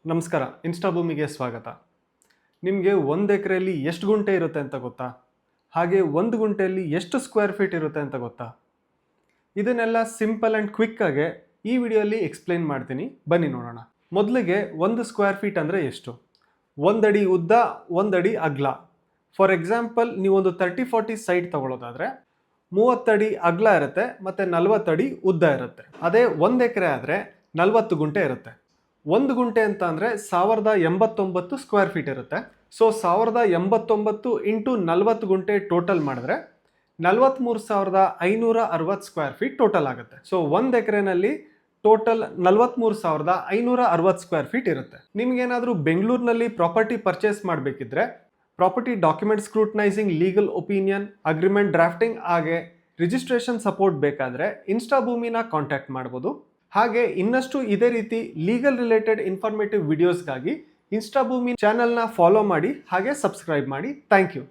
ನಮಸ್ಕಾರ, ಇನ್ಸ್ಟಾಭೂಮಿಗೆ ಸ್ವಾಗತ. ನಿಮಗೆ 1 ಎಕರೆಯಲ್ಲಿ ಎಷ್ಟು ಗುಂಟೆ ಇರುತ್ತೆ ಅಂತ ಗೊತ್ತಾ? ಹಾಗೆ 1 ಗುಂಟೆಯಲ್ಲಿ ಎಷ್ಟು ಸ್ಕ್ವೇರ್ ಫೀಟ್ ಇರುತ್ತೆ ಅಂತ ಗೊತ್ತಾ? ಇದನ್ನೆಲ್ಲ ಸಿಂಪಲ್ ಆ್ಯಂಡ್ ಕ್ವಿಕ್ ಆಗಿ ಈ ವಿಡಿಯೋಲಿ ಎಕ್ಸ್ಪ್ಲೈನ್ ಮಾಡ್ತೀನಿ, ಬನ್ನಿ ನೋಡೋಣ. ಮೊದಲಿಗೆ 1 ಸ್ಕ್ವೇರ್ ಫೀಟ್ ಅಂದರೆ ಎಷ್ಟು? 1 ಅಡಿ ಉದ್ದ, 1 ಅಡಿ ಅಗಲ. ಫಾರ್ ಎಕ್ಸಾಂಪಲ್, ನೀವೊಂದು 30-40 ಸೈಟ್ ತಗೊಳ್ಳೋದಾದರೆ 30 ಅಡಿ ಅಗಲ ಇರುತ್ತೆ ಮತ್ತು 40 ಅಡಿ ಉದ್ದ ಇರುತ್ತೆ. ಅದೇ 1 ಎಕರೆ ಆದರೆ 40 ಗುಂಟೆ ಇರುತ್ತೆ. 1 ಗುಂಟೆ ಅಂತ ಅಂದರೆ 1089 ಸ್ಕ್ವೇರ್ ಫೀಟ್ ಇರುತ್ತೆ. ಸೊ 1089 ಇಂಟು 40 ಗುಂಟೆ ಟೋಟಲ್ ಮಾಡಿದ್ರೆ 43,560 ಸ್ಕ್ವೇರ್ ಫೀಟ್ ಟೋಟಲ್ ಆಗುತ್ತೆ. ಸೊ 1 ಎಕರೆನಲ್ಲಿ ಟೋಟಲ್ 43,560 ಸ್ಕ್ವೇರ್ ಫೀಟ್ ಇರುತ್ತೆ. ನಿಮ್ಗೇನಾದರೂ ಬೆಂಗಳೂರಿನಲ್ಲಿ ಪ್ರಾಪರ್ಟಿ ಪರ್ಚೇಸ್ ಮಾಡಬೇಕಿದ್ರೆ property document scrutinising, legal opinion, agreement drafting ಹಾಗೆ ರಿಜಿಸ್ಟ್ರೇಷನ್ ಸಪೋರ್ಟ್ ಬೇಕಾದರೆ ಇನ್ಸ್ಟಾಭೂಮಿನ ಕಾಂಟ್ಯಾಕ್ಟ್ ಮಾಡ್ಬೋದು. ಹಾಗೆ ಇನ್ನಷ್ಟು ಇದೇ ರೀತಿ ಲೀಗಲ್ ರಿಲೇಟೆಡ್ ಇನ್ಫಾರ್ಮೇಟಿವ್ ವಿಡಿಯೋಸ್ಗಾಗಿ ಇನ್ಸ್ಟಾಭೂಮಿ ಚಾನಲ್ನ ಫಾಲೋ ಮಾಡಿ ಹಾಗೆ ಸಬ್ಸ್ಕ್ರೈಬ್ ಮಾಡಿ. Thank you.